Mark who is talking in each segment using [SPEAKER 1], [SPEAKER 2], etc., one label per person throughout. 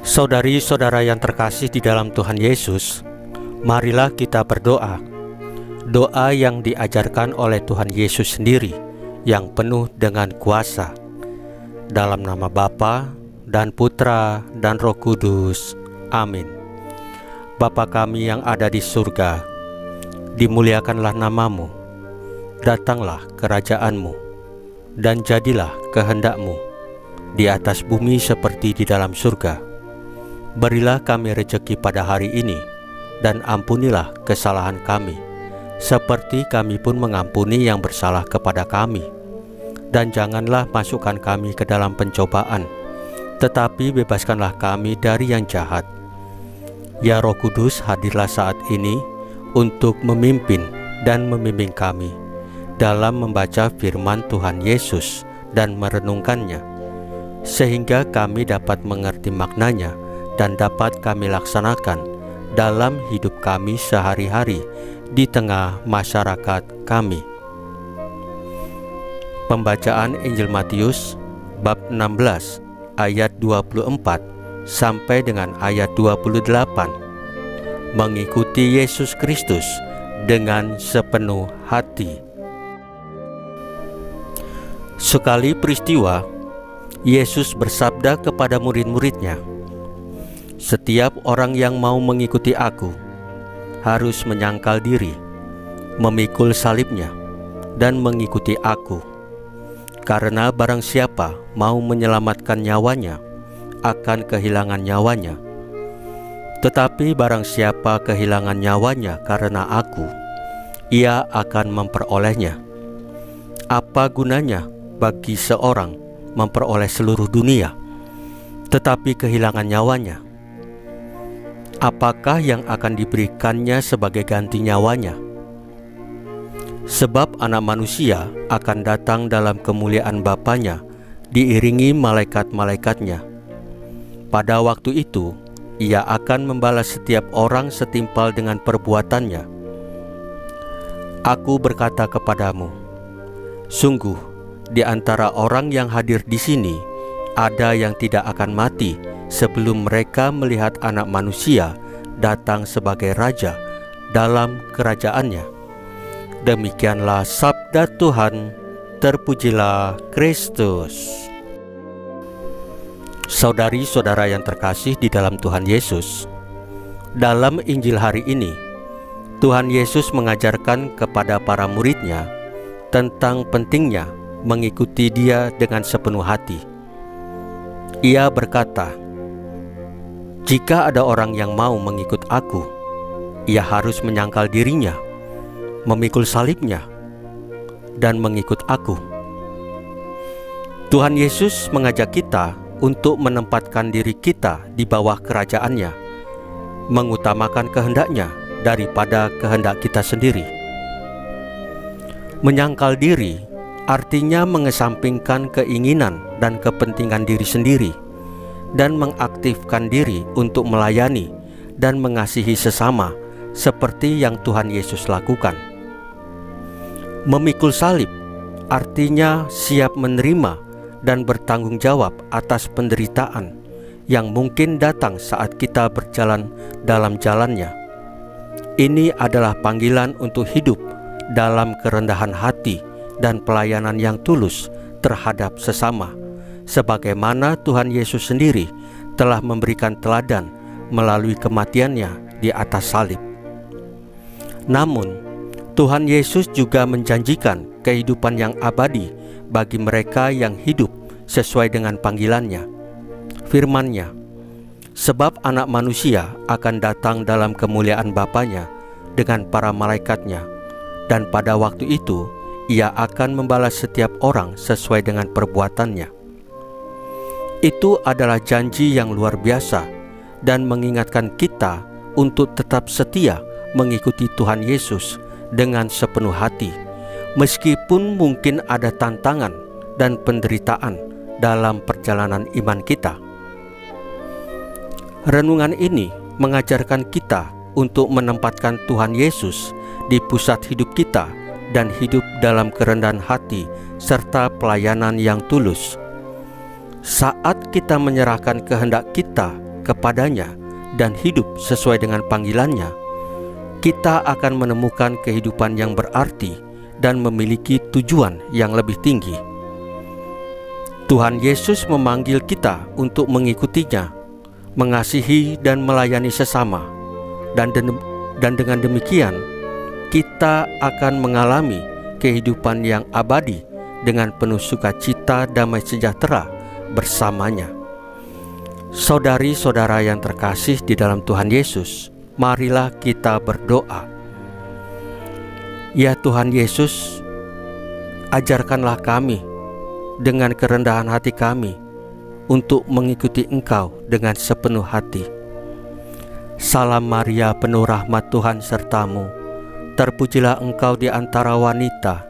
[SPEAKER 1] Saudari-saudara yang terkasih di dalam Tuhan Yesus, marilah kita berdoa. Doa yang diajarkan oleh Tuhan Yesus sendiri, yang penuh dengan kuasa. Dalam nama Bapa dan Putra dan Roh Kudus. Amin. Bapa kami yang ada di surga, dimuliakanlah namamu. Datanglah kerajaan-Mu, dan jadilah kehendak-Mu di atas bumi seperti di dalam surga. Berilah kami rejeki pada hari ini, dan ampunilah kesalahan kami, seperti kami pun mengampuni yang bersalah kepada kami. Dan janganlah masukkan kami ke dalam pencobaan, tetapi bebaskanlah kami dari yang jahat. Ya Roh Kudus, hadirlah saat ini untuk memimpin dan membimbing kami dalam membaca firman Tuhan Yesus dan merenungkannya, sehingga kami dapat mengerti maknanya dan dapat kami laksanakan dalam hidup kami sehari-hari di tengah masyarakat kami. Pembacaan Injil Matius bab 16 ayat 24 sampai dengan ayat 28. Mengikuti Yesus Kristus dengan sepenuh hati. Sekali peristiwa, Yesus bersabda kepada murid-muridnya, "Setiap orang yang mau mengikuti aku harus menyangkal diri, memikul salibnya, dan mengikuti aku. Karena barang siapa mau menyelamatkan nyawanya, akan kehilangan nyawanya. Tetapi barang siapa kehilangan nyawanya karena aku, ia akan memperolehnya. Apa gunanya bagi seorang memperoleh seluruh dunia, tetapi kehilangan nyawanya? Apakah yang akan diberikannya sebagai ganti nyawanya? Sebab Anak Manusia akan datang dalam kemuliaan Bapanya, diiringi malaikat-malaikatnya. Pada waktu itu, Ia akan membalas setiap orang setimpal dengan perbuatannya. Aku berkata kepadamu, sungguh, di antara orang yang hadir di sini, ada yang tidak akan mati sebelum mereka melihat Anak Manusia datang sebagai Raja dalam kerajaannya." Demikianlah sabda Tuhan. Terpujilah Kristus. Saudari-saudara yang terkasih di dalam Tuhan Yesus, dalam Injil hari ini, Tuhan Yesus mengajarkan kepada para murid-Nya tentang pentingnya mengikuti Dia dengan sepenuh hati. Ia berkata, "Jika ada orang yang mau mengikut aku, ia harus menyangkal dirinya, memikul salibnya, dan mengikut aku." Tuhan Yesus mengajak kita untuk menempatkan diri kita di bawah kerajaan-Nya, mengutamakan kehendak-Nya daripada kehendak kita sendiri. Menyangkal diri artinya mengesampingkan keinginan dan kepentingan diri sendiri, dan mengaktifkan diri untuk melayani dan mengasihi sesama seperti yang Tuhan Yesus lakukan. Memikul salib artinya siap menerima dan bertanggung jawab atas penderitaan yang mungkin datang saat kita berjalan dalam jalannya. Ini adalah panggilan untuk hidup dalam kerendahan hati dan pelayanan yang tulus terhadap sesama, sebagaimana Tuhan Yesus sendiri telah memberikan teladan melalui kematiannya di atas salib. Namun, Tuhan Yesus juga menjanjikan kehidupan yang abadi bagi mereka yang hidup sesuai dengan panggilannya. Firman-Nya, "Sebab Anak Manusia akan datang dalam kemuliaan Bapanya dengan para malaikatnya, dan pada waktu itu Ia akan membalas setiap orang sesuai dengan perbuatannya." Itu adalah janji yang luar biasa dan mengingatkan kita untuk tetap setia mengikuti Tuhan Yesus dengan sepenuh hati, meskipun mungkin ada tantangan dan penderitaan dalam perjalanan iman kita. Renungan ini mengajarkan kita untuk menempatkan Tuhan Yesus di pusat hidup kita dan hidup dalam kerendahan hati serta pelayanan yang tulus. Saat kita menyerahkan kehendak kita kepadanya dan hidup sesuai dengan panggilannya, kita akan menemukan kehidupan yang berarti dan memiliki tujuan yang lebih tinggi. Tuhan Yesus memanggil kita untuk mengikutinya, mengasihi dan melayani sesama, dan dengan demikian kita akan mengalami kehidupan yang abadi dengan penuh sukacita damai sejahtera bersamanya. Saudari-saudara yang terkasih di dalam Tuhan Yesus, marilah kita berdoa. Ya Tuhan Yesus, ajarkanlah kami dengan kerendahan hati kami untuk mengikuti Engkau dengan sepenuh hati. Salam Maria, penuh rahmat Tuhan sertamu. Terpujilah Engkau di antara wanita,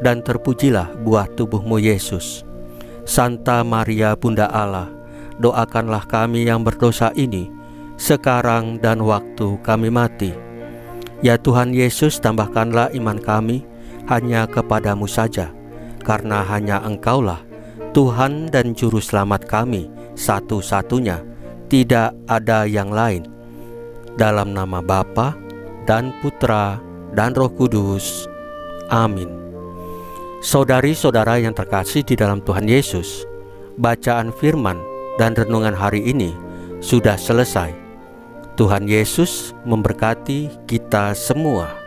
[SPEAKER 1] dan terpujilah buah tubuhmu Yesus. Santa Maria Bunda Allah, doakanlah kami yang berdosa ini, sekarang dan waktu kami mati. Ya Tuhan Yesus, tambahkanlah iman kami hanya kepadamu saja, karena hanya Engkaulah Tuhan dan Juru Selamat kami satu-satunya, tidak ada yang lain. Dalam nama Bapa dan Putra dan Roh Kudus. Amin. Saudari-saudara yang terkasih di dalam Tuhan Yesus, bacaan firman dan renungan hari ini sudah selesai. Tuhan Yesus memberkati kita semua.